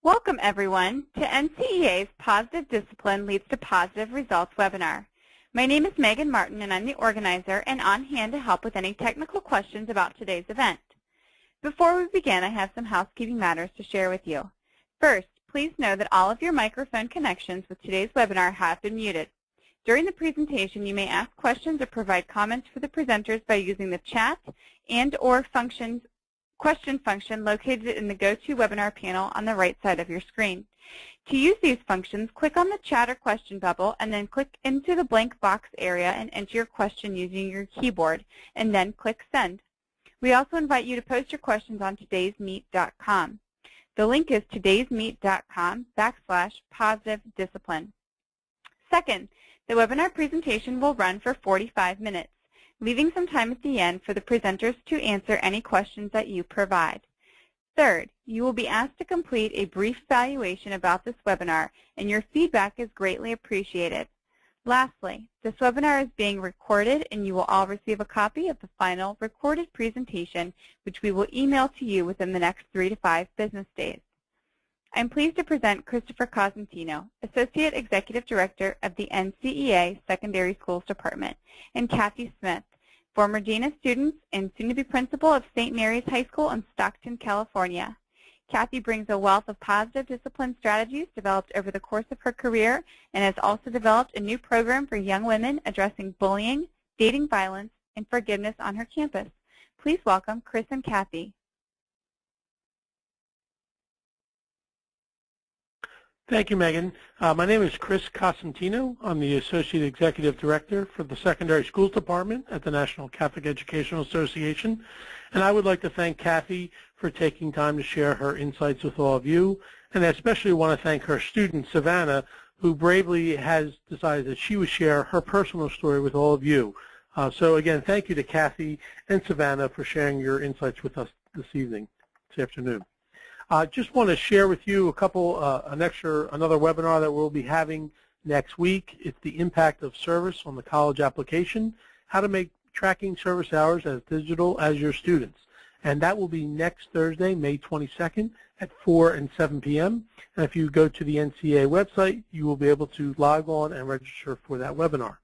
Welcome, everyone, to NCEA's Positive Discipline Leads to Positive Results webinar. My name is Megan Martin, and I'm the organizer and on hand to help with any technical questions about today's event. Before we begin, I have some housekeeping matters to share with you. First, please know that all of your microphone connections with today's webinar have been muted. During the presentation, you may ask questions or provide comments for the presenters by using the chat and/or question function located in the GoToWebinar panel on the right side of your screen. To use these functions, click on the chat or question bubble and then click into the blank box area and enter your question using your keyboard, and then click Send. We also invite you to post your questions on todaysmeet.com. The link is todaysmeet.com/positive-discipline. Second, the webinar presentation will run for 45 minutes. Leaving some time at the end for the presenters to answer any questions that you provide. Third, you will be asked to complete a brief evaluation about this webinar, and your feedback is greatly appreciated. Lastly, this webinar is being recorded, and you will all receive a copy of the final recorded presentation, which we will email to you within the next 3 to 5 business days. I'm pleased to present Christopher Cosentino, Associate Executive Director of the NCEA Secondary Schools Department, and Kathy Smith, former Dean of Students and soon-to-be Principal of St. Mary's High School in Stockton, California. Kathy brings a wealth of positive discipline strategies developed over the course of her career and has also developed a new program for young women addressing bullying, dating violence, and forgiveness on her campus. Please welcome Chris and Kathy. Thank you, Megan. My name is Chris Cosentino. I'm the Associate Executive Director for the Secondary Schools Department at the National Catholic Educational Association. And I would like to thank Kathy for taking time to share her insights with all of you. And I especially want to thank her student, Savannah, who bravely has decided that she would share her personal story with all of you. So again, thank you to Kathy and Savannah for sharing your insights with us this afternoon. Just want to share with you another webinar that we'll be having next week. It's the impact of service on the college application, how to make tracking service hours as digital as your students. And that will be next Thursday, May 22nd at 4 and 7 p.m. And if you go to the NCEA website, you will be able to log on and register for that webinar.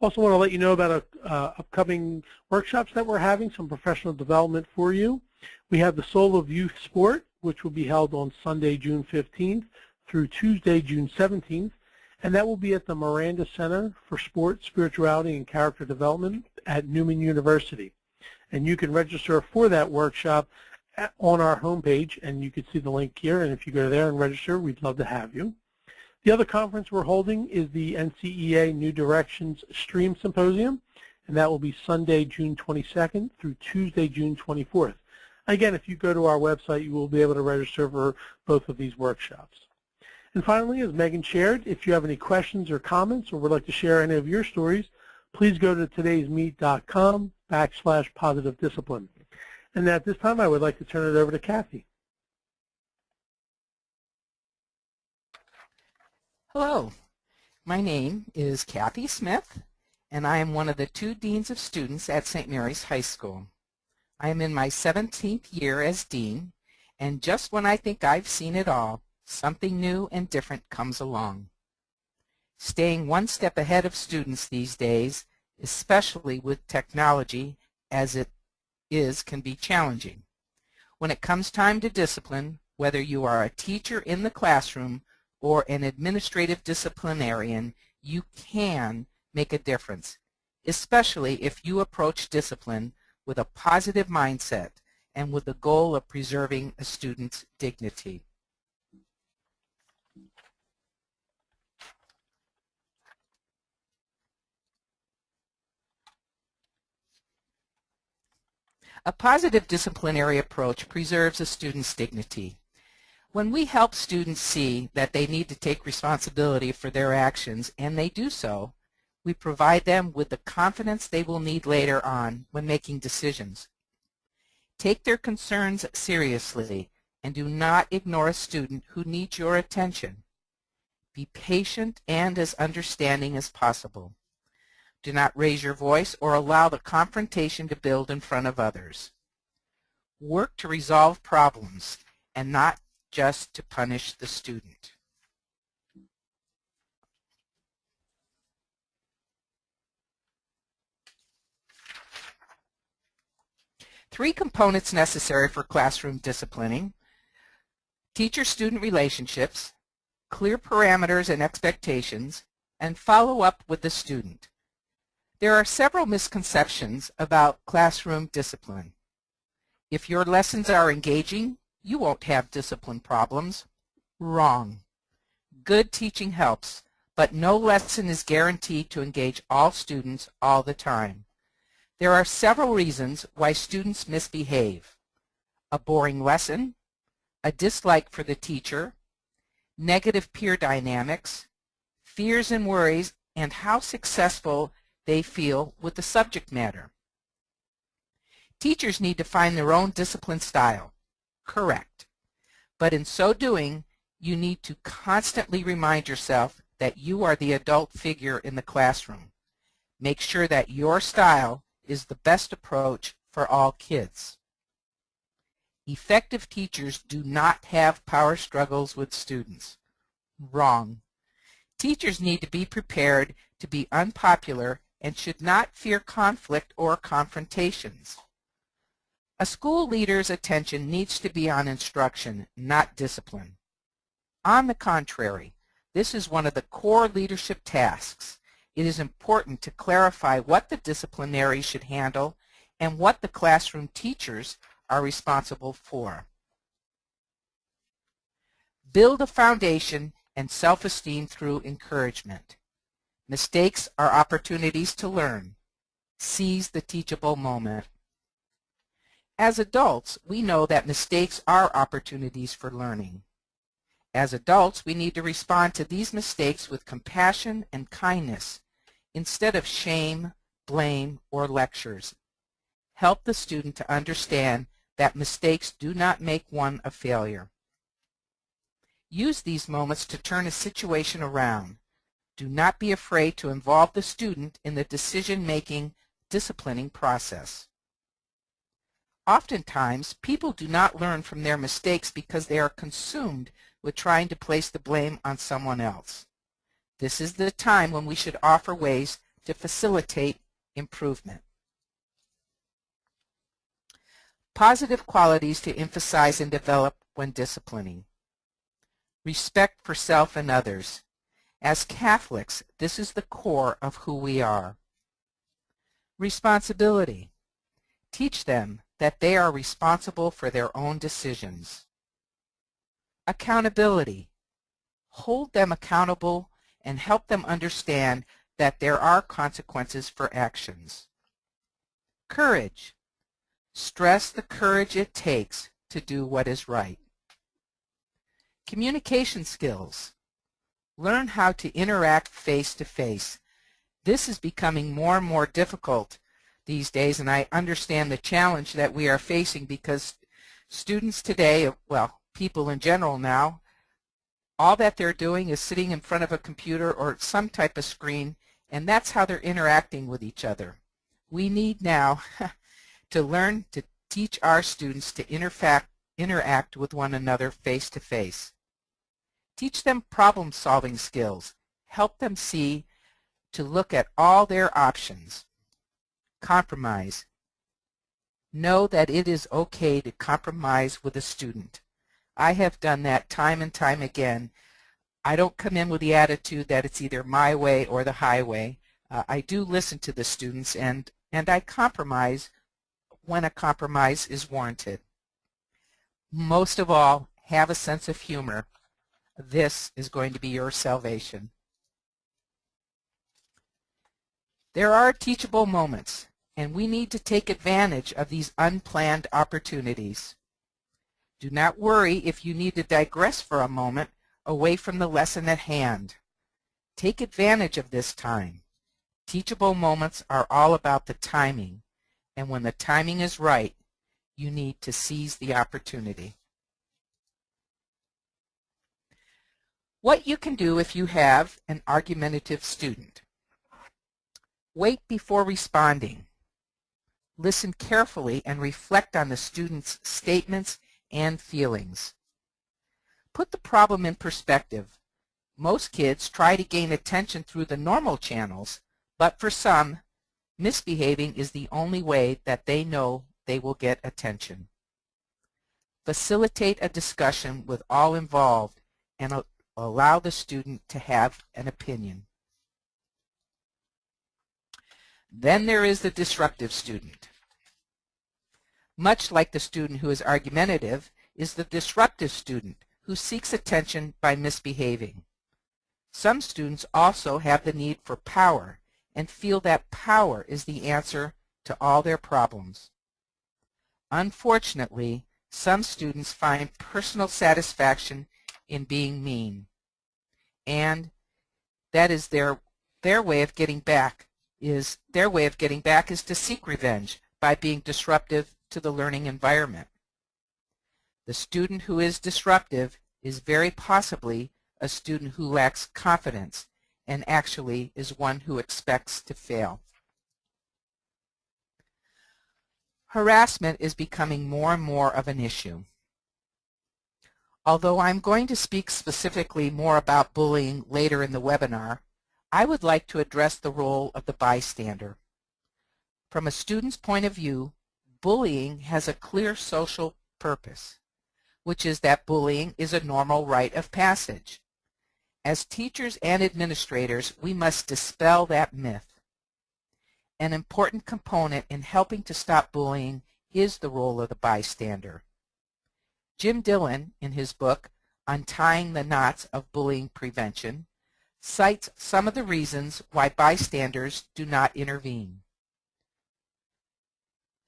Also want to let you know about upcoming workshops that we're having, some professional development for you. We have the Soul of Youth Sport, which will be held on Sunday, June 15th through Tuesday, June 17th, and that will be at the Miranda Center for Sport, Spirituality, and Character Development at Newman University. And you can register for that workshop on our homepage, and you can see the link here, and if you go there and register, we'd love to have you. The other conference we're holding is the NCEA New Directions Stream Symposium, and that will be Sunday, June 22nd through Tuesday, June 24th. Again, if you go to our website, you will be able to register for both of these workshops. And finally, as Megan shared, if you have any questions or comments or would like to share any of your stories, please go to todaysmeet.com/positive-discipline. And at this time, I would like to turn it over to Kathy. Hello, my name is Kathy Smith, and I am one of the 2 Deans of Students at St. Mary's High School. I am in my 17th year as Dean, and just when I think I've seen it all, something new and different comes along. Staying one step ahead of students these days, especially with technology as it is, can be challenging. When it comes time to discipline, whether you are a teacher in the classroom or an administrative disciplinarian, you can make a difference, especially if you approach discipline with a positive mindset and with the goal of preserving a student's dignity. A positive disciplinary approach preserves a student's dignity. When we help students see that they need to take responsibility for their actions, and they do so, we provide them with the confidence they will need later on when making decisions. Take their concerns seriously and do not ignore a student who needs your attention. Be patient and as understanding as possible. Do not raise your voice or allow the confrontation to build in front of others. Work to resolve problems and not just to punish the student. Three components necessary for classroom disciplining: teacher-student relationships, clear parameters and expectations, and follow up with the student. There are several misconceptions about classroom discipline. If your lessons are engaging, you won't have discipline problems. Wrong. Good teaching helps, but no lesson is guaranteed to engage all students all the time. There are several reasons why students misbehave: a boring lesson, a dislike for the teacher, negative peer dynamics, fears and worries, and how successful they feel with the subject matter. Teachers need to find their own discipline style. Correct. But in so doing, you need to constantly remind yourself that you are the adult figure in the classroom. Make sure that your style is the best approach for all kids. Effective teachers do not have power struggles with students. Wrong. Teachers need to be prepared to be unpopular and should not fear conflict or confrontations. A school leader's attention needs to be on instruction, not discipline. On the contrary, this is one of the core leadership tasks. It is important to clarify what the disciplinary should handle and what the classroom teachers are responsible for. Build a foundation and self-esteem through encouragement. Mistakes are opportunities to learn. Seize the teachable moment. As adults, we know that mistakes are opportunities for learning. As adults, we need to respond to these mistakes with compassion and kindness instead of shame, blame, or lectures. Help the student to understand that mistakes do not make one a failure. Use these moments to turn a situation around. Do not be afraid to involve the student in the decision-making, disciplining process. Oftentimes, people do not learn from their mistakes because they are consumed with trying to place the blame on someone else. This is the time when we should offer ways to facilitate improvement. Positive qualities to emphasize and develop when disciplining. Respect for self and others. As Catholics, this is the core of who we are. Responsibility. Teach them that they are responsible for their own decisions. Accountability. Hold them accountable and help them understand that there are consequences for actions. Courage. Stress the courage it takes to do what is right. Communication skills. Learn how to interact face-to-face. This is becoming more and more difficult these days, and I understand the challenge that we are facing because students today, well, people in general now, all that they're doing is sitting in front of a computer or some type of screen, and that's how they're interacting with each other. We need now to learn to teach our students to interact with one another face-to-face. Teach them problem-solving skills. Help them see to look at all their options. Compromise. Know that it is okay to compromise with a student. I have done that time and time again. I don't come in with the attitude that it's either my way or the highway. I do listen to the students and I compromise when a compromise is warranted. Most of all, have a sense of humor. This is going to be your salvation. There are teachable moments, and we need to take advantage of these unplanned opportunities. Do not worry if you need to digress for a moment away from the lesson at hand. Take advantage of this time. Teachable moments are all about the timing, and when the timing is right, you need to seize the opportunity. What you can do if you have an argumentative student. Wait before responding. Listen carefully and reflect on the student's statements and feelings. put the problem in perspective. Most kids try to gain attention through the normal channels, but for some, misbehaving is the only way that they know they will get attention. Facilitate a discussion with all involved and allow the student to have an opinion. Then there is the disruptive student. Much like the student who is argumentative is the disruptive student who seeks attention by misbehaving. Some students also have the need for power and feel that power is the answer to all their problems. Unfortunately, some students find personal satisfaction in being mean, and that is their way of getting back is to seek revenge by being disruptive to the learning environment. The student who is disruptive is very possibly a student who lacks confidence and actually is one who expects to fail. Harassment is becoming more and more of an issue. Although I'm going to speak specifically more about bullying later in the webinar, I would like to address the role of the bystander. From a student's point of view, bullying has a clear social purpose, which is that bullying is a normal rite of passage. As teachers and administrators, we must dispel that myth. An important component in helping to stop bullying is the role of the bystander. Jim Dillon, in his book, Untying the Knots of Bullying Prevention, cites some of the reasons why bystanders do not intervene.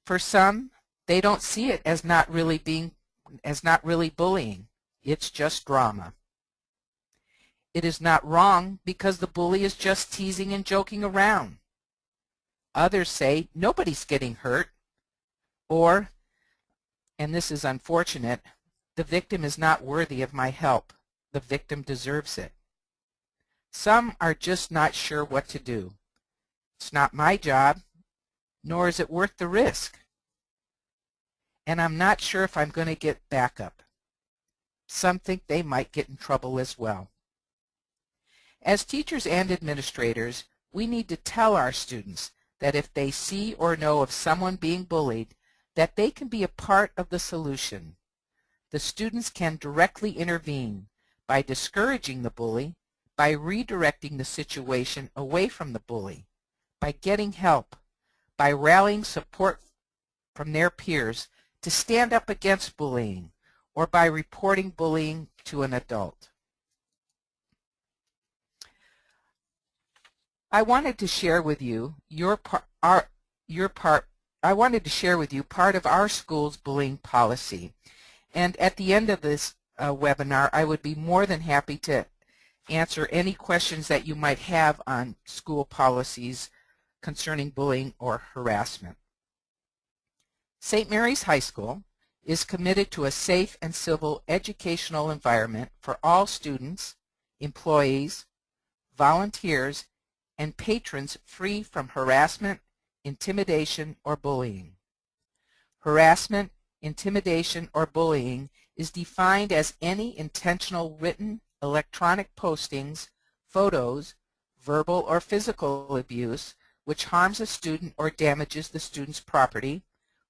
For some, they don't see it as not really bullying. It's just drama. It is not wrong because the bully is just teasing and joking around. Others say nobody's getting hurt, or, and this is unfortunate, the victim is not worthy of my help. The victim deserves it. Some are just not sure what to do. It's not my job, nor is it worth the risk. And I'm not sure if I'm going to get backup. Some think they might get in trouble as well. As teachers and administrators, we need to tell our students that if they see or know of someone being bullied, that they can be a part of the solution. The students can directly intervene by discouraging the bully, by redirecting the situation away from the bully, by getting help, by rallying support from their peers to stand up against bullying, or by reporting bullying to an adult. I wanted to share with you part of our school's bullying policy. And at the end of this webinar, I would be more than happy to answer any questions that you might have on school policies concerning bullying or harassment. St. Mary's High School is committed to a safe and civil educational environment for all students, employees, volunteers, and patrons free from harassment, intimidation, or bullying. Harassment, intimidation, or bullying is defined as any intentional written, electronic postings, photos, verbal or physical abuse which harms a student or damages the student's property,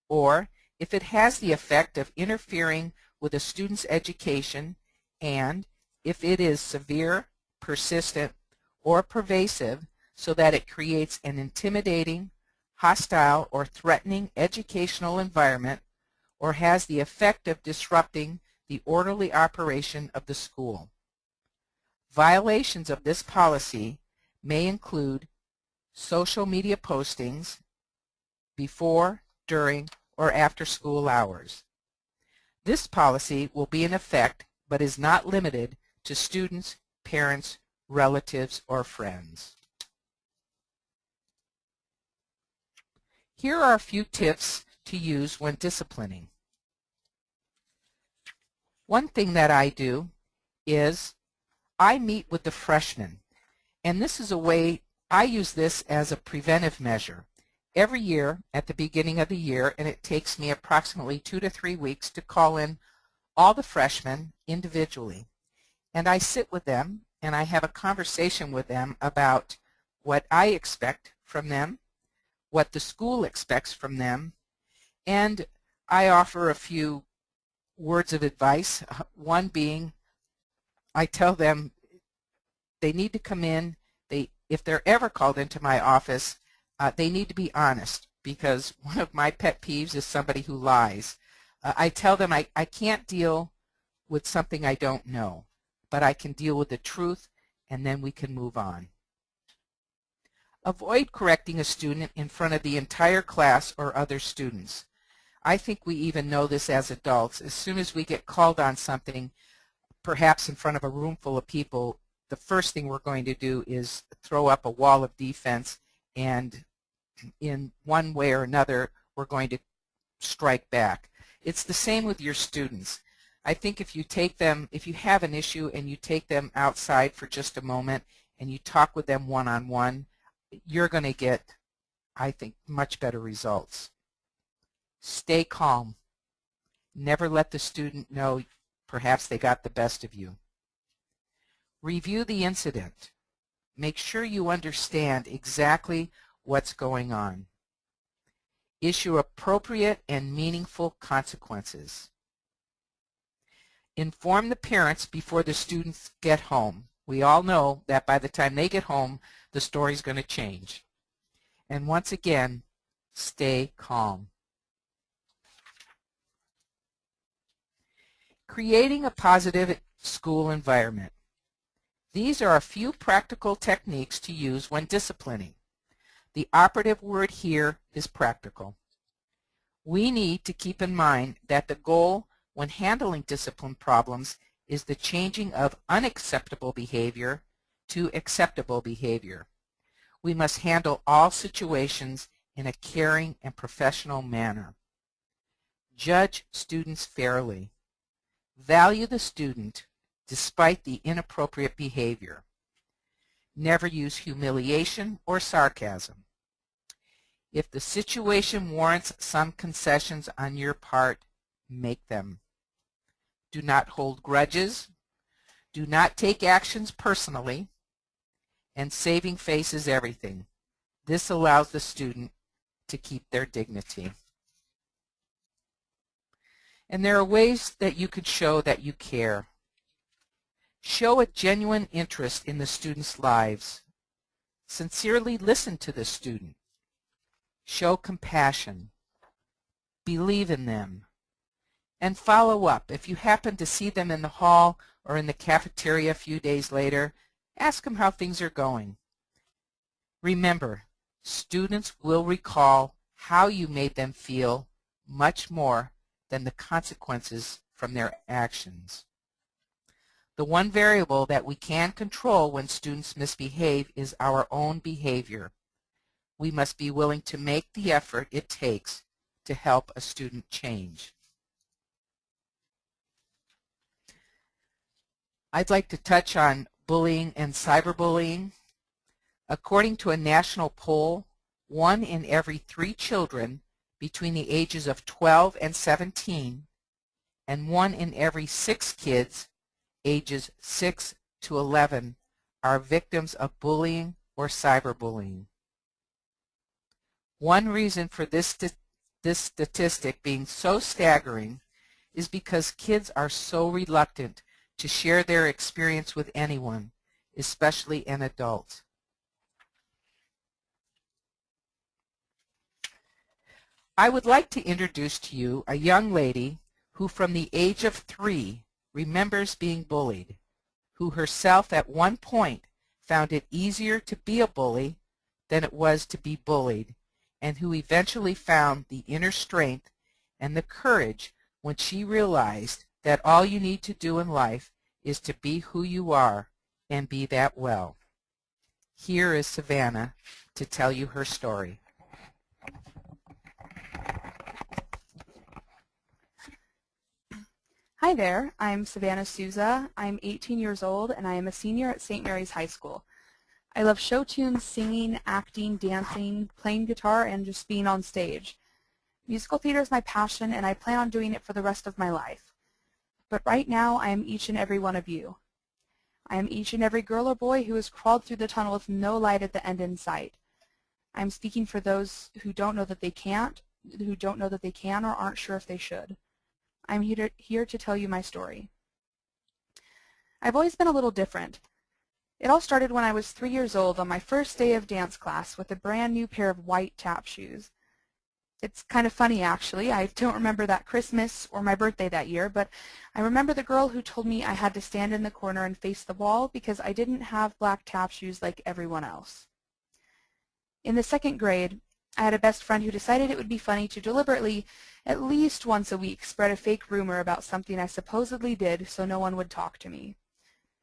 or if it has the effect of interfering with a student's education, and if it is severe, persistent, or pervasive so that it creates an intimidating, hostile, or threatening educational environment, or has the effect of disrupting the orderly operation of the school. Violations of this policy may include social media postings before, during, or after school hours. This policy will be in effect but is not limited to students, parents, relatives, or friends. Here are a few tips to use when disciplining. One thing that I do is I meet with the freshmen, and this is a way I use this as a preventive measure. Every year at the beginning of the year, and it takes me approximately 2 to 3 weeks to call in all the freshmen individually. And I sit with them and I have a conversation with them about what I expect from them, what the school expects from them, and I offer a few words of advice. One being, I tell them they need to come in. If they're ever called into my office, they need to be honest, because one of my pet peeves is somebody who lies. I tell them I can't deal with something I don't know, but I can deal with the truth, and then we can move on. Avoid correcting a student in front of the entire class or other students. I think we even know this as adults. As soon as we get called on something, perhaps in front of a room full of people, the first thing we're going to do is throw up a wall of defense, and in one way or another, we're going to strike back. It's the same with your students. I think if you have an issue and you take them outside for just a moment and you talk with them one-on-one, you're going to get, I think, much better results. Stay calm. Never let the student know perhaps they got the best of you. Review the incident. Make sure you understand exactly what's going on. Issue appropriate and meaningful consequences. Inform the parents before the students get home. We all know that by the time they get home, the story's going to change. And once again, stay calm. Creating a positive school environment. These are a few practical techniques to use when disciplining. The operative word here is practical. We need to keep in mind that the goal when handling discipline problems is the changing of unacceptable behavior to acceptable behavior. We must handle all situations in a caring and professional manner. Judge students fairly. Value the student despite the inappropriate behavior. Never use humiliation or sarcasm. If the situation warrants some concessions on your part, make them. Do not hold grudges. Do not take actions personally. And saving face is everything. This allows the student to keep their dignity. And there are ways that you could show that you care. Show a genuine interest in the students' lives. Sincerely listen to the student. Show compassion. Believe in them. And follow up. If you happen to see them in the hall or in the cafeteria a few days later, ask them how things are going. Remember, students will recall how you made them feel much more than the consequences from their actions. The one variable that we can control when students misbehave is our own behavior. We must be willing to make the effort it takes to help a student change. I'd like to touch on bullying and cyberbullying. According to a national poll, 1 in every 3 children between the ages of 12 and 17 and 1 in every 6 kids ages 6 to 11 are victims of bullying or cyberbullying. One reason for this statistic being so staggering is because kids are so reluctant to share their experience with anyone, especially an adult. I would like to introduce to you a young lady who from the age of 3 remembers being bullied, who herself at one point found it easier to be a bully than it was to be bullied, and who eventually found the inner strength and the courage when she realized that all you need to do in life is to be who you are and be that well. Here is Savannah to tell you her story. Hi there, I'm Savannah Souza. I'm 18 years old and I am a senior at St. Mary's High School. I love show tunes, singing, acting, dancing, playing guitar, and just being on stage. Musical theater is my passion and I plan on doing it for the rest of my life. But right now, I am each and every one of you. I am each and every girl or boy who has crawled through the tunnel with no light at the end in sight. I am speaking for those who don't know that they can't, who don't know that they can or aren't sure if they should. I'm here to tell you my story. I've always been a little different. It all started when I was 3 years old on my first day of dance class with a brand new pair of white tap shoes. It's kind of funny, actually. I don't remember that Christmas or my birthday that year, but I remember the girl who told me I had to stand in the corner and face the wall because I didn't have black tap shoes like everyone else. In the 2nd grade, I had a best friend who decided it would be funny to deliberately, at least once a week, spread a fake rumor about something I supposedly did so no one would talk to me.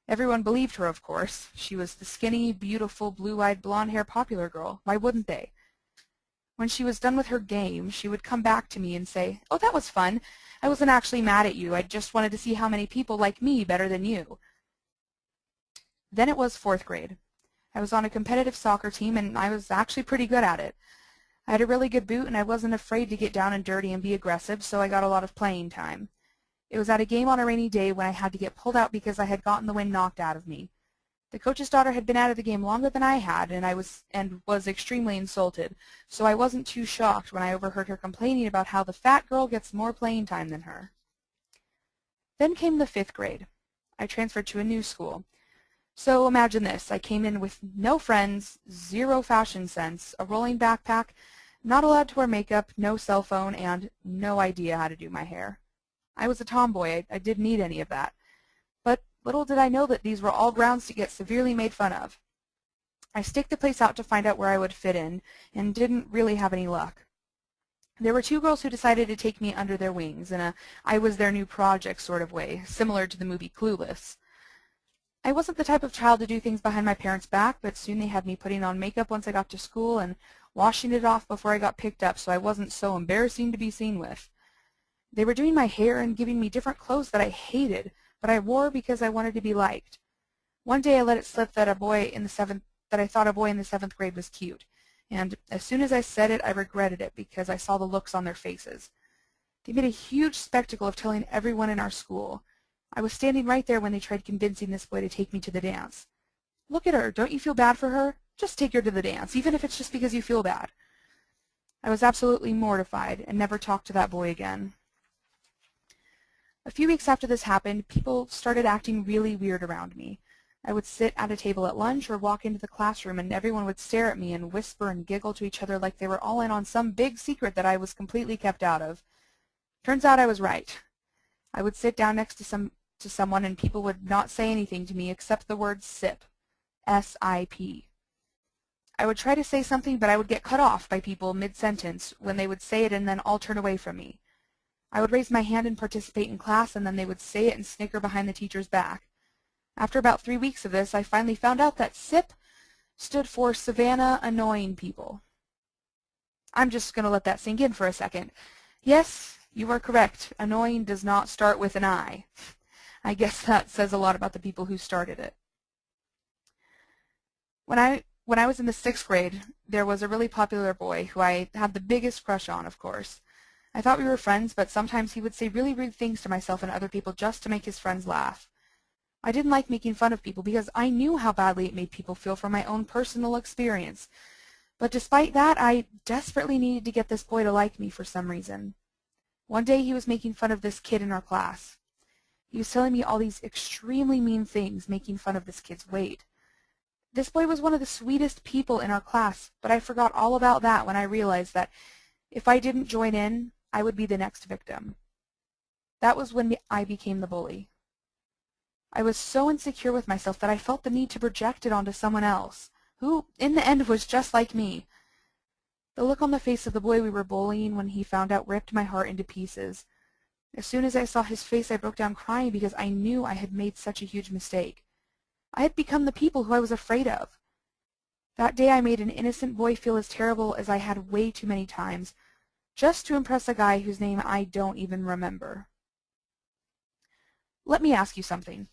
Everyone believed her, of course. She was the skinny, beautiful, blue-eyed, blonde-haired popular girl. Why wouldn't they? When she was done with her game, she would come back to me and say, "Oh, that was fun. I wasn't actually mad at you. I just wanted to see how many people like me better than you." Then it was 4th grade. I was on a competitive soccer team, and I was actually pretty good at it. I had a really good boot, and I wasn't afraid to get down and dirty and be aggressive, so I got a lot of playing time. It was at a game on a rainy day when I had to get pulled out because I had gotten the wind knocked out of me. The coach's daughter had been out of the game longer than I had, and was extremely insulted, so I wasn't too shocked when I overheard her complaining about how the fat girl gets more playing time than her. Then came the 5th grade. I transferred to a new school. So imagine this. I came in with no friends, zero fashion sense, a rolling backpack, not allowed to wear makeup, no cell phone, and no idea how to do my hair. I was a tomboy. I didn't need any of that. But little did I know that these were all grounds to get severely made fun of. I staked the place out to find out where I would fit in, and didn't really have any luck. There were 2 girls who decided to take me under their wings in a I was their new project sort of way, similar to the movie Clueless. I wasn't the type of child to do things behind my parents' back, but soon they had me putting on makeup once I got to school and washing it off before I got picked up so I wasn't so embarrassing to be seen with. They were doing my hair and giving me different clothes that I hated, but I wore because I wanted to be liked. One day I let it slip that I thought a boy in the 7th grade was cute, and as soon as I said it, I regretted it because I saw the looks on their faces. They made a huge spectacle of telling everyone in our school. I was standing right there when they tried convincing this boy to take me to the dance. "Look at her. Don't you feel bad for her? Just take her to the dance, even if it's just because you feel bad." I was absolutely mortified and never talked to that boy again. A few weeks after this happened, people started acting really weird around me. I would sit at a table at lunch or walk into the classroom and everyone would stare at me and whisper and giggle to each other like they were all in on some big secret that I was completely kept out of. Turns out I was right. I would sit down next to someone and people would not say anything to me except the word SIP, S-I-P. I would try to say something, but I would get cut off by people mid-sentence when they would say it and then all turn away from me. I would raise my hand and participate in class, and then they would say it and snicker behind the teacher's back. After about 3 weeks of this, I finally found out that SIP stood for Savannah Annoying People. I'm just going to let that sink in for a second. Yes, you are correct. Annoying does not start with an I. I guess that says a lot about the people who started it. When I was in the 6th grade, there was a really popular boy who I had the biggest crush on, of course. I thought we were friends, but sometimes he would say really rude things to myself and other people just to make his friends laugh. I didn't like making fun of people because I knew how badly it made people feel from my own personal experience. But despite that, I desperately needed to get this boy to like me for some reason. One day he was making fun of this kid in our class. He was telling me all these extremely mean things, making fun of this kid's weight. This boy was one of the sweetest people in our class, but I forgot all about that when I realized that if I didn't join in, I would be the next victim. That was when I became the bully. I was so insecure with myself that I felt the need to project it onto someone else, who, in the end, was just like me. The look on the face of the boy we were bullying when he found out ripped my heart into pieces. As soon as I saw his face, I broke down crying because I knew I had made such a huge mistake. I had become the people who I was afraid of. That day I made an innocent boy feel as terrible as I had way too many times, just to impress a guy whose name I don't even remember. Let me ask you something.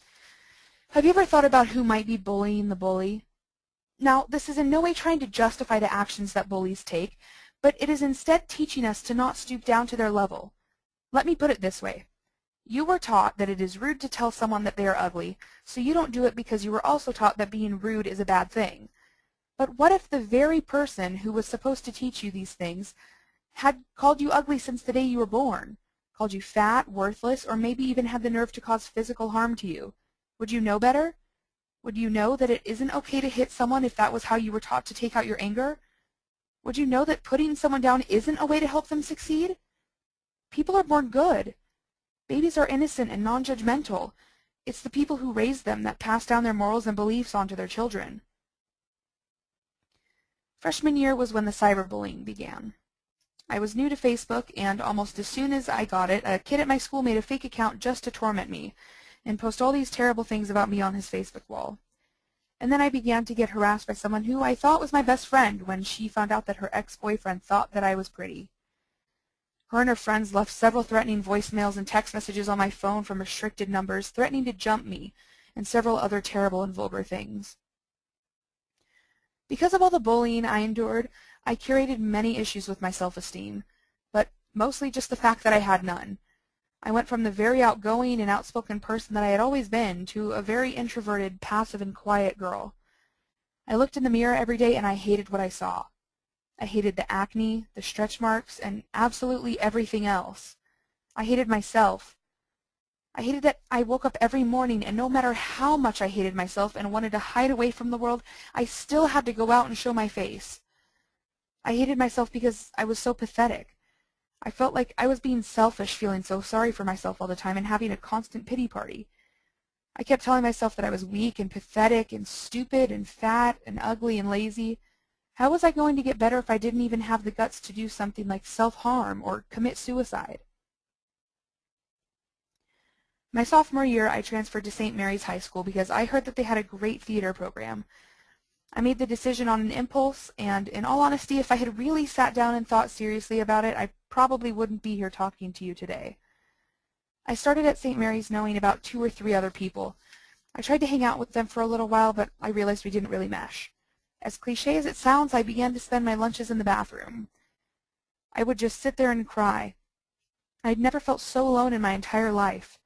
Have you ever thought about who might be bullying the bully? Now, this is in no way trying to justify the actions that bullies take, but it is instead teaching us to not stoop down to their level. Let me put it this way. You were taught that it is rude to tell someone that they are ugly, so you don't do it because you were also taught that being rude is a bad thing. But what if the very person who was supposed to teach you these things had called you ugly since the day you were born, called you fat, worthless, or maybe even had the nerve to cause physical harm to you? Would you know better? Would you know that it isn't okay to hit someone if that was how you were taught to take out your anger? Would you know that putting someone down isn't a way to help them succeed? People are born good. Babies are innocent and non-judgmental. It's the people who raise them that pass down their morals and beliefs onto their children. Freshman year was when the cyberbullying began. I was new to Facebook, and almost as soon as I got it, a kid at my school made a fake account just to torment me and post all these terrible things about me on his Facebook wall. And then I began to get harassed by someone who I thought was my best friend when she found out that her ex-boyfriend thought that I was pretty. Her and her friends left several threatening voicemails and text messages on my phone from restricted numbers, threatening to jump me, and several other terrible and vulgar things. Because of all the bullying I endured, I curated many issues with my self-esteem, but mostly just the fact that I had none. I went from the very outgoing and outspoken person that I had always been to a very introverted, passive, and quiet girl. I looked in the mirror every day and I hated what I saw. I hated the acne, the stretch marks, and absolutely everything else. I hated myself. I hated that I woke up every morning and no matter how much I hated myself and wanted to hide away from the world, I still had to go out and show my face. I hated myself because I was so pathetic. I felt like I was being selfish, feeling so sorry for myself all the time and having a constant pity party. I kept telling myself that I was weak and pathetic and stupid and fat and ugly and lazy. How was I going to get better if I didn't even have the guts to do something like self-harm or commit suicide? My sophomore year, I transferred to St. Mary's High School because I heard that they had a great theater program. I made the decision on an impulse, and in all honesty, if I had really sat down and thought seriously about it, I probably wouldn't be here talking to you today. I started at St. Mary's knowing about 2 or 3 other people. I tried to hang out with them for a little while, but I realized we didn't really mesh. As cliche as it sounds, I began to spend my lunches in the bathroom. I would just sit there and cry. I'd never felt so alone in my entire life.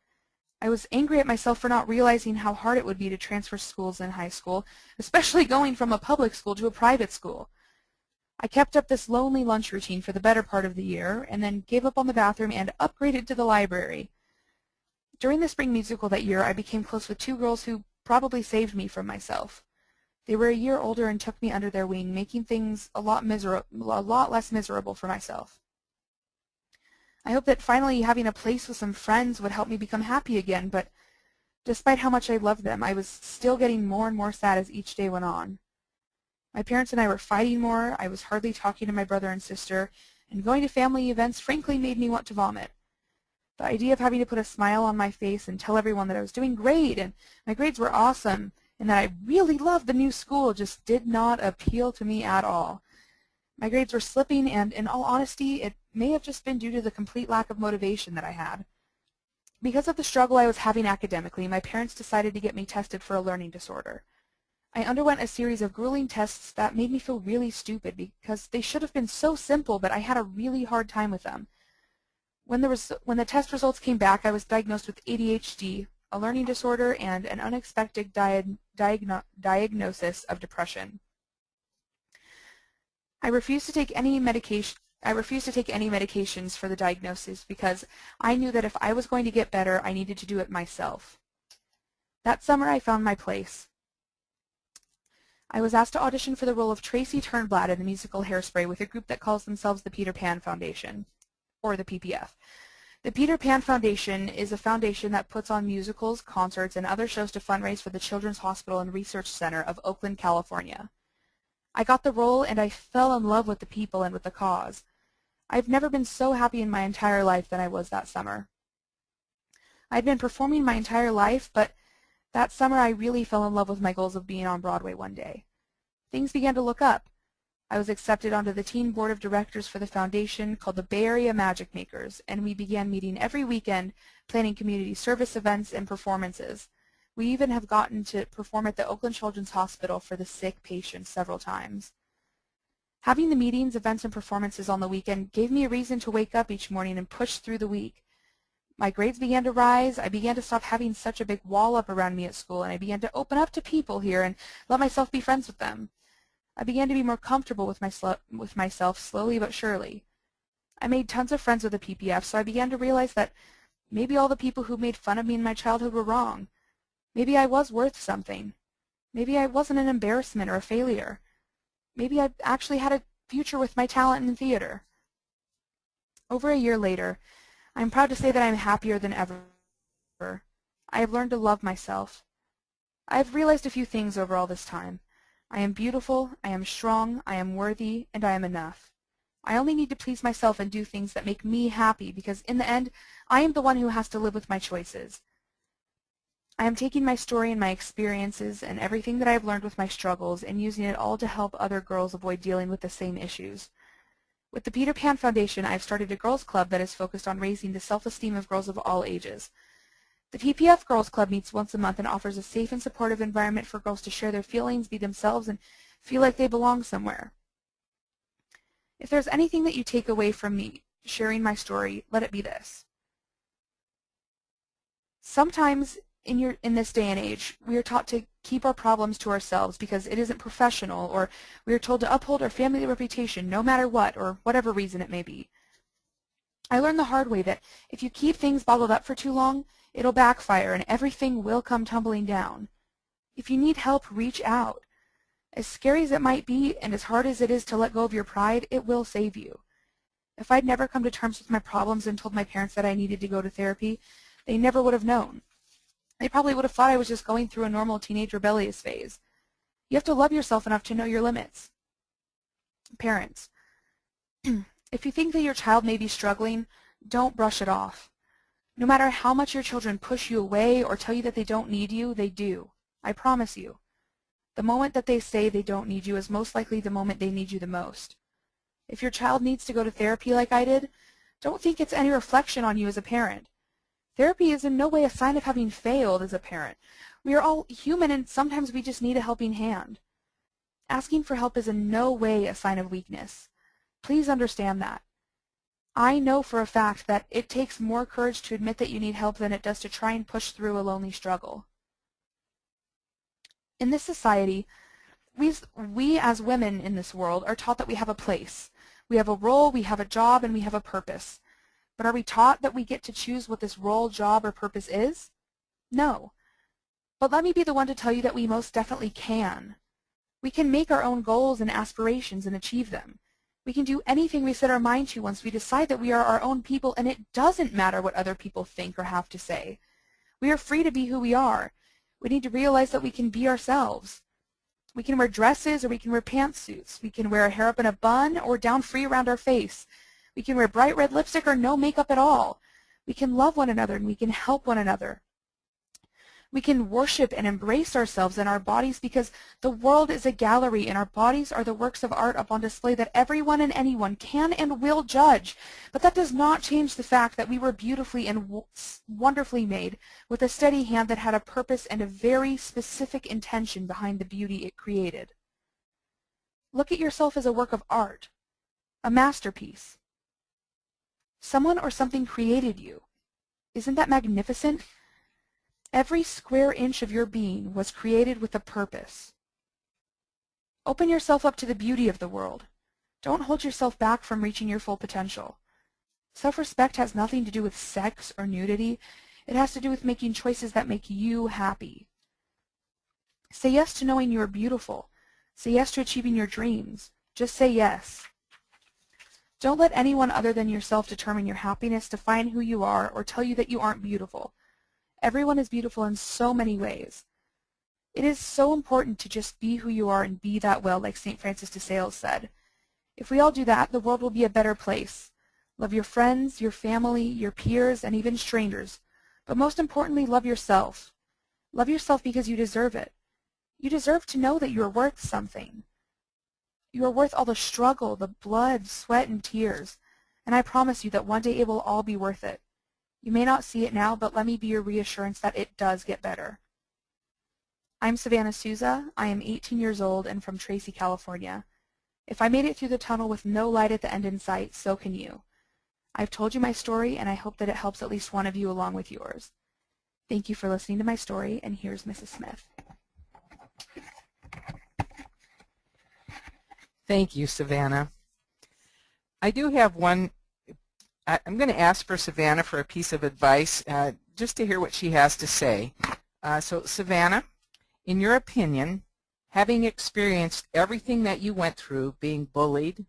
I was angry at myself for not realizing how hard it would be to transfer schools in high school, especially going from a public school to a private school. I kept up this lonely lunch routine for the better part of the year, and then gave up on the bathroom and upgraded to the library. During the spring musical that year, I became close with 2 girls who probably saved me from myself. They were a year older and took me under their wing, making things a lot less miserable for myself. I hoped that finally having a place with some friends would help me become happy again, but despite how much I loved them, I was still getting more and more sad as each day went on. My parents and I were fighting more, I was hardly talking to my brother and sister, and going to family events frankly made me want to vomit. The idea of having to put a smile on my face and tell everyone that I was doing great and my grades were awesome and that I really loved the new school just did not appeal to me at all. My grades were slipping, and in all honesty, it may have just been due to the complete lack of motivation that I had. Because of the struggle I was having academically, my parents decided to get me tested for a learning disorder. I underwent a series of grueling tests that made me feel really stupid because they should have been so simple, but I had a really hard time with them. When the test results came back, I was diagnosed with ADHD, a learning disorder, and an unexpected diagnosis of depression. I refused to take any medications for the diagnosis because I knew that if I was going to get better, I needed to do it myself. That summer, I found my place. I was asked to audition for the role of Tracy Turnblad in the musical Hairspray with a group that calls themselves the Peter Pan Foundation, or the PPF. The Peter Pan Foundation is a foundation that puts on musicals, concerts, and other shows to fundraise for the Children's Hospital and Research Center of Oakland, California. I got the role and I fell in love with the people and with the cause. I've never been so happy in my entire life than I was that summer. I'd been performing my entire life, but that summer I really fell in love with my goals of being on Broadway one day. Things began to look up. I was accepted onto the teen board of directors for the foundation called the Bay Area Magic Makers, and we began meeting every weekend, planning community service events and performances. We even have gotten to perform at the Oakland Children's Hospital for the sick patients several times. Having the meetings, events, and performances on the weekend gave me a reason to wake up each morning and push through the week. My grades began to rise. I began to stop having such a big wall up around me at school, and I began to open up to people here and let myself be friends with them. I began to be more comfortable with myself slowly but surely. I made tons of friends with the PPF, so I began to realize that maybe all the people who made fun of me in my childhood were wrong. Maybe I was worth something. Maybe I wasn't an embarrassment or a failure. Maybe I actually had a future with my talent in theater. Over a year later, I'm proud to say that I'm happier than ever. I have learned to love myself. I have realized a few things over all this time. I am beautiful, I am strong, I am worthy, and I am enough. I only need to please myself and do things that make me happy because in the end, I am the one who has to live with my choices. I am taking my story and my experiences and everything that I've learned with my struggles and using it all to help other girls avoid dealing with the same issues. With the Peter Pan Foundation, I've started a girls' club that is focused on raising the self-esteem of girls of all ages. The PPF Girls Club meets once a month and offers a safe and supportive environment for girls to share their feelings, be themselves, and feel like they belong somewhere. If there's anything that you take away from me sharing my story, let it be this. Sometimes in this day and age, we are taught to keep our problems to ourselves because it isn't professional, or we are told to uphold our family reputation no matter what, or whatever reason it may be. I learned the hard way that if you keep things bottled up for too long, it'll backfire and everything will come tumbling down. If you need help, reach out. As scary as it might be and as hard as it is to let go of your pride, it will save you. If I'd never come to terms with my problems and told my parents that I needed to go to therapy, they never would have known. They probably would have thought I was just going through a normal teenage rebellious phase. You have to love yourself enough to know your limits. Parents, if you think that your child may be struggling, don't brush it off. No matter how much your children push you away or tell you that they don't need you, they do. I promise you. The moment that they say they don't need you is most likely the moment they need you the most. If your child needs to go to therapy like I did, don't think it's any reflection on you as a parent. Therapy is in no way a sign of having failed as a parent. We are all human and sometimes we just need a helping hand. Asking for help is in no way a sign of weakness. Please understand that. I know for a fact that it takes more courage to admit that you need help than it does to try and push through a lonely struggle. In this society, we as women in this world are taught that we have a place. We have a role, we have a job, and we have a purpose. But are we taught that we get to choose what this role, job, or purpose is? No. But let me be the one to tell you that we most definitely can. We can make our own goals and aspirations and achieve them. We can do anything we set our mind to once we decide that we are our own people, and it doesn't matter what other people think or have to say. We are free to be who we are. We need to realize that we can be ourselves. We can wear dresses or we can wear pantsuits. We can wear our hair up in a bun or down free around our face. We can wear bright red lipstick or no makeup at all. We can love one another and we can help one another. We can worship and embrace ourselves and our bodies because the world is a gallery and our bodies are the works of art up on display that everyone and anyone can and will judge. But that does not change the fact that we were beautifully and wonderfully made with a steady hand that had a purpose and a very specific intention behind the beauty it created. Look at yourself as a work of art, a masterpiece. Someone or something created you. Isn't that magnificent? Every square inch of your being was created with a purpose. Open yourself up to the beauty of the world. Don't hold yourself back from reaching your full potential. Self-respect has nothing to do with sex or nudity. It has to do with making choices that make you happy. Say yes to knowing you are beautiful. Say yes to achieving your dreams. Just say yes. Don't let anyone other than yourself determine your happiness, define who you are, or tell you that you aren't beautiful. Everyone is beautiful in so many ways. It is so important to just be who you are and be that well, like St. Francis de Sales said. If we all do that, the world will be a better place. Love your friends, your family, your peers, and even strangers. But most importantly, love yourself. Love yourself because you deserve it. You deserve to know that you are worth something. You are worth all the struggle, the blood, sweat, and tears. And I promise you that one day it will all be worth it. You may not see it now, but let me be your reassurance that it does get better. I'm Savannah Souza. I am 18 years old and from Tracy, California. If I made it through the tunnel with no light at the end in sight, so can you. I've told you my story, and I hope that it helps at least one of you along with yours. Thank you for listening to my story, and here's Mrs. Smith. Thank you, Savannah. I do have one. I'm going to ask for Savannah for a piece of advice, just to hear what she has to say. So, Savannah, in your opinion, having experienced everything that you went through being bullied,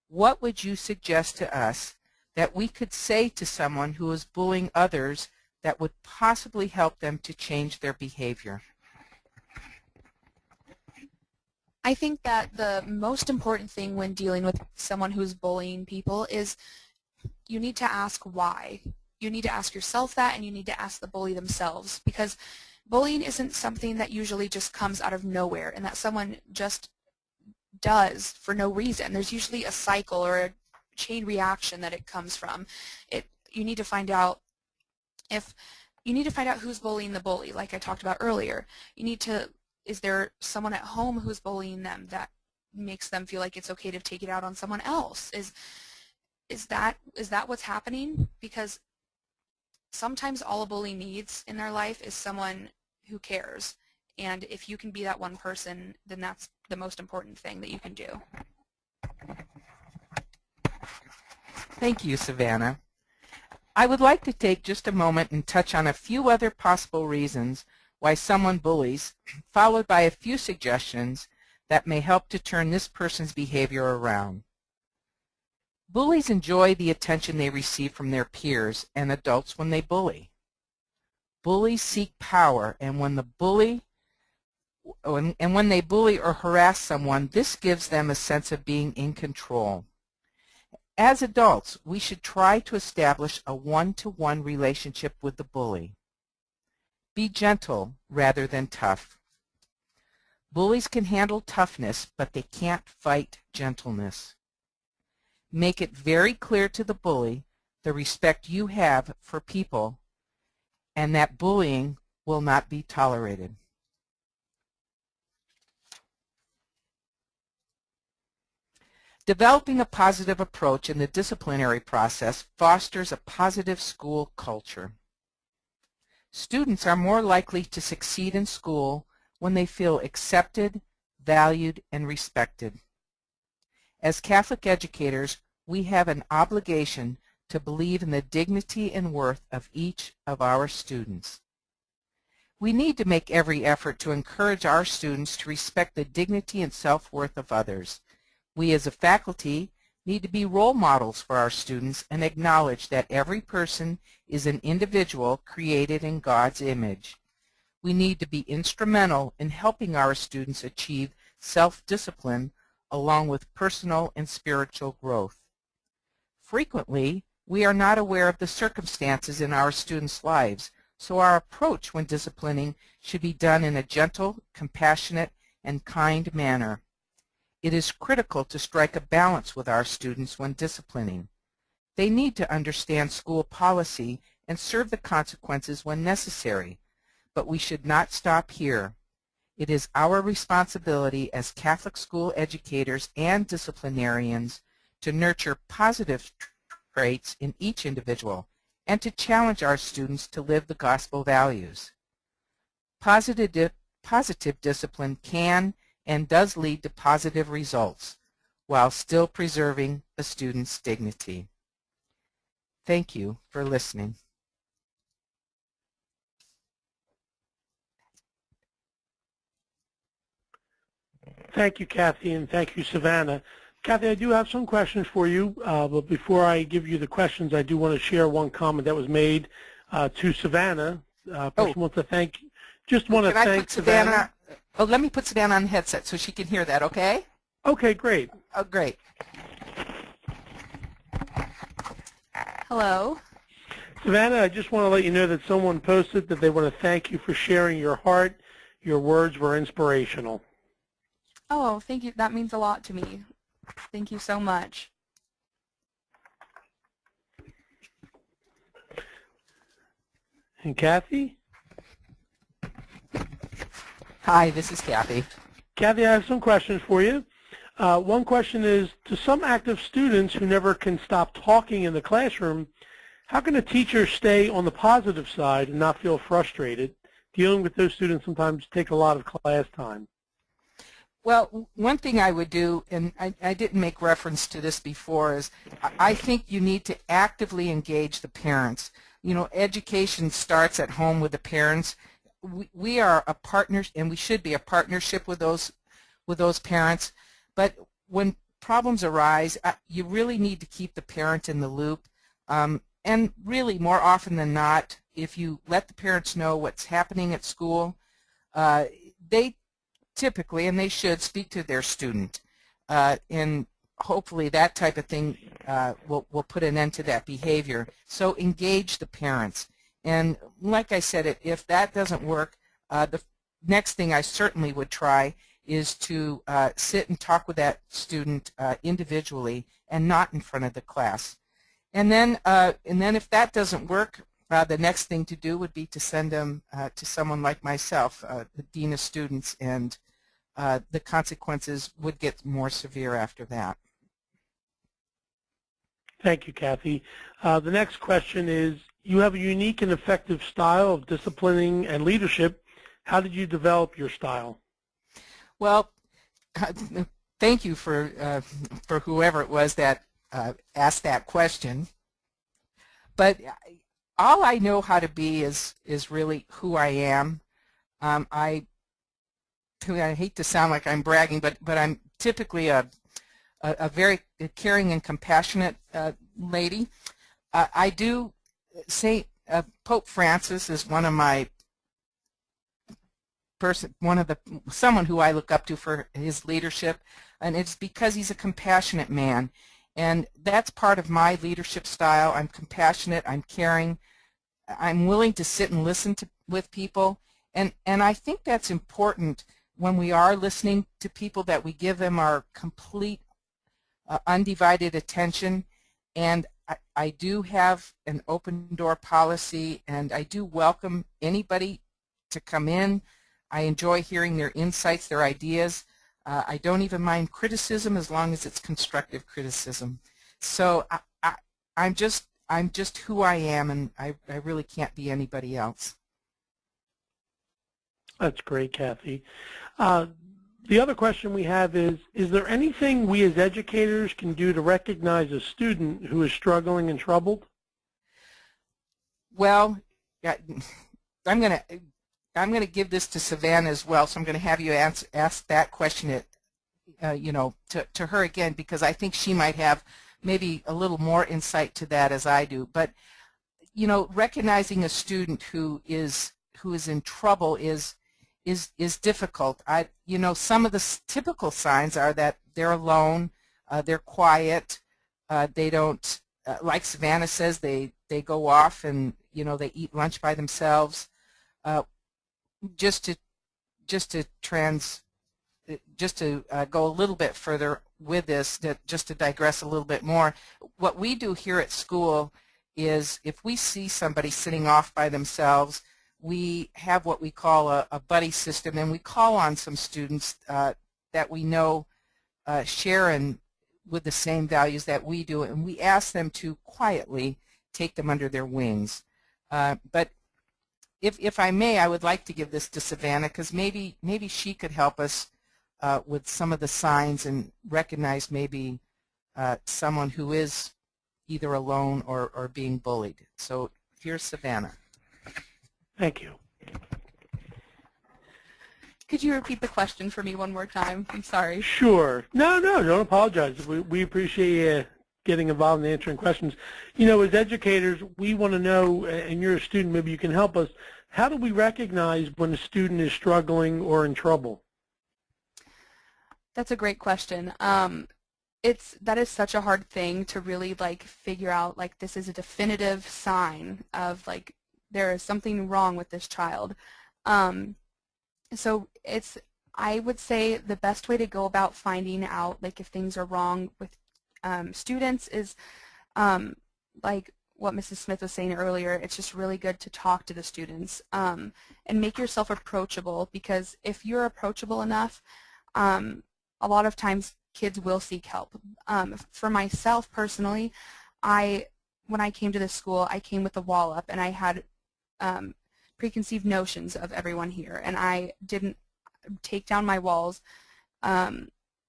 what would you suggest to us that we could say to someone who is bullying others that would possibly help them to change their behavior? I think that the most important thing when dealing with someone who's bullying people is you need to ask why. You need to ask yourself that, and you need to ask the bully themselves, because bullying isn't something that usually just comes out of nowhere and that someone just does for no reason. There's usually a cycle or a chain reaction that it comes from. You need to find out who's bullying the bully, like I talked about earlier. Is there someone at home who's bullying them that makes them feel like it's okay to take it out on someone else? Is that what's happening? Because sometimes all a bully needs in their life is someone who cares. And if you can be that one person, then that's the most important thing that you can do. Thank you, Savannah. I would like to take just a moment and touch on a few other possible reasons why someone bullies, followed by a few suggestions that may help to turn this person's behavior around. Bullies enjoy the attention they receive from their peers and adults when they bully. Bullies seek power, and when they bully or harass someone, this gives them a sense of being in control. As adults, we should try to establish a one-to-one relationship with the bully. Be gentle rather than tough. Bullies can handle toughness, but they can't fight gentleness. Make it very clear to the bully the respect you have for people and that bullying will not be tolerated. Developing a positive approach in the disciplinary process fosters a positive school culture. Students are more likely to succeed in school when they feel accepted, valued, and respected. As Catholic educators, we have an obligation to believe in the dignity and worth of each of our students. We need to make every effort to encourage our students to respect the dignity and self-worth of others. We as a faculty need to be role models for our students and acknowledge that every person is an individual created in God's image. We need to be instrumental in helping our students achieve self-discipline along with personal and spiritual growth. Frequently, we are not aware of the circumstances in our students' lives, so our approach when disciplining should be done in a gentle, compassionate, and kind manner. It is critical to strike a balance with our students when disciplining. They need to understand school policy and serve the consequences when necessary, but we should not stop here. It is our responsibility as Catholic school educators and disciplinarians to nurture positive traits in each individual and to challenge our students to live the gospel values. Positive discipline can and does lead to positive results while still preserving a student's dignity. Thank you for listening. Thank you, Kathy, and thank you, Savannah. Kathy, I do have some questions for you, but before I give you the questions, I do want to share one comment that was made to Savannah. First, want to thank, Savannah. Oh, let me put Savannah on the headset so she can hear that, okay? Okay, great. Oh, great. Hello. Savannah, I just want to let you know that someone posted that they want to thank you for sharing your heart. Your words were inspirational. Oh, thank you. That means a lot to me. Thank you so much. And Kathy? Hi, this is Kathy. Kathy, I have some questions for you. One question is, to some active students who never can stop talking in the classroom, how can a teacher stay on the positive side and not feel frustrated? Dealing with those students sometimes take a lot of class time. Well, one thing I would do, and I didn't make reference to this before, is I think you need to actively engage the parents. You know, education starts at home with the parents. We are a partner, and we should be a partnership with those parents. But when problems arise, you really need to keep the parent in the loop. And really, more often than not, if you let the parents know what's happening at school, they typically, and they should, speak to their student. And hopefully that type of thing will put an end to that behavior. So engage the parents. And like I said, if that doesn't work, the next thing I certainly would try is to sit and talk with that student individually and not in front of the class. And then if that doesn't work, the next thing to do would be to send them to someone like myself, the Dean of Students, and the consequences would get more severe after that. Thank you, Kathy. The next question is, you have a unique and effective style of disciplining and leadership. How did you develop your style? Well, thank you for whoever it was that asked that question. But all I know how to be is really who I am. I hate to sound like I'm bragging, but I'm typically a very caring and compassionate lady. I do say Pope Francis is one of my someone who I look up to for his leadership, and it's because he's a compassionate man, and that's part of my leadership style. I'm compassionate, I'm caring, I'm willing to sit and listen with people, and I think that's important when we are listening to people, that we give them our complete undivided attention. And I do have an open door policy, and I do welcome anybody to come in. I enjoy hearing their insights, their ideas. I don't even mind criticism as long as it's constructive criticism. So I'm just who I am, and I really can't be anybody else. That's great, Kathy. The other question we have is there anything we as educators can do to recognize a student who is struggling and troubled? Well, I'm going to give this to Savannah as well, so I'm going to have you ask that question to her again, because I think she might have maybe a little more insight to that as I do. But recognizing a student who is in trouble is difficult. Some of the typical signs are that they're alone, they're quiet, they don't, like Savannah says, they go off and they eat lunch by themselves. Just to go a little bit further with this, just to digress a little bit more, what we do here at school is if we see somebody sitting off by themselves, we have what we call a buddy system, and we call on some students that we know share with the same values that we do, and we ask them to quietly take them under their wings. But if I may, I would like to give this to Savannah, because maybe she could help us with some of the signs and recognize maybe someone who is either alone or being bullied. So here's Savannah. Thank you. Could you repeat the question for me one more time? I'm sorry. Sure. No, don't apologize. We appreciate you getting involved in answering questions. As educators, we want to know, and you're a student, maybe you can help us, how do we recognize when a student is struggling or in trouble? That's a great question. That is such a hard thing to really figure out, this is a definitive sign of there is something wrong with this child. So I would say the best way to go about finding out if things are wrong with students is like what Mrs. Smith was saying earlier. It's just really good to talk to the students and make yourself approachable, because if you're approachable enough, a lot of times kids will seek help. For myself personally, when I came to this school, I came with a wall up, and I had preconceived notions of everyone here, and I didn't take down my walls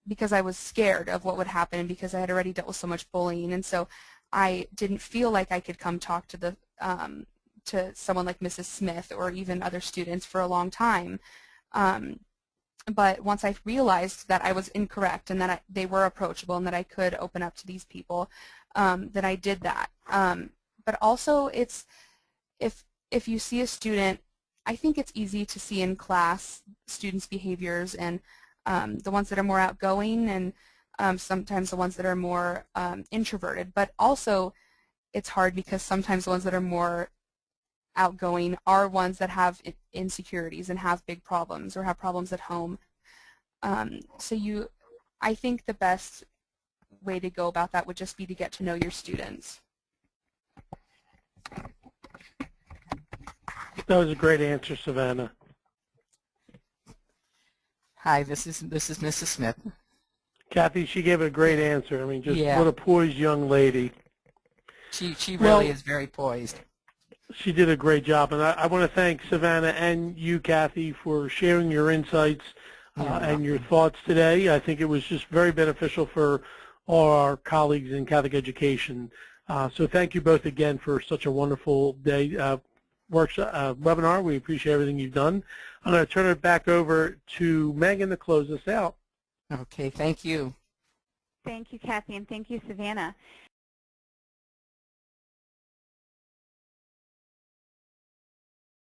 because I was scared of what would happen, and because I had already dealt with so much bullying, and so I didn't feel like I could come talk to to someone like Mrs. Smith or even other students for a long time. But once I realized that I was incorrect and that they were approachable and that I could open up to these people, then I did that. But also, it's if you see a student, I think it's easy to see in class students' behaviors, and the ones that are more outgoing, and sometimes the ones that are more introverted. But also, it's hard because sometimes the ones that are more outgoing are ones that have insecurities and have big problems or have problems at home. I think the best way to go about that would just be to get to know your students. That was a great answer, Savannah. Hi, this is Mrs. Smith. Kathy, she gave a great answer. I mean, just Yeah. what a poised young lady. She really is very poised. She did a great job, and I want to thank Savannah and you, Kathy, for sharing your insights and your thoughts today. I think it was just very beneficial for all our colleagues in Catholic education. So thank you both again for such a wonderful day webinar. We appreciate everything you've done. I'm going to turn it back over to Megan to close us out. Okay, thank you. Thank you, Kathy, and thank you, Savannah.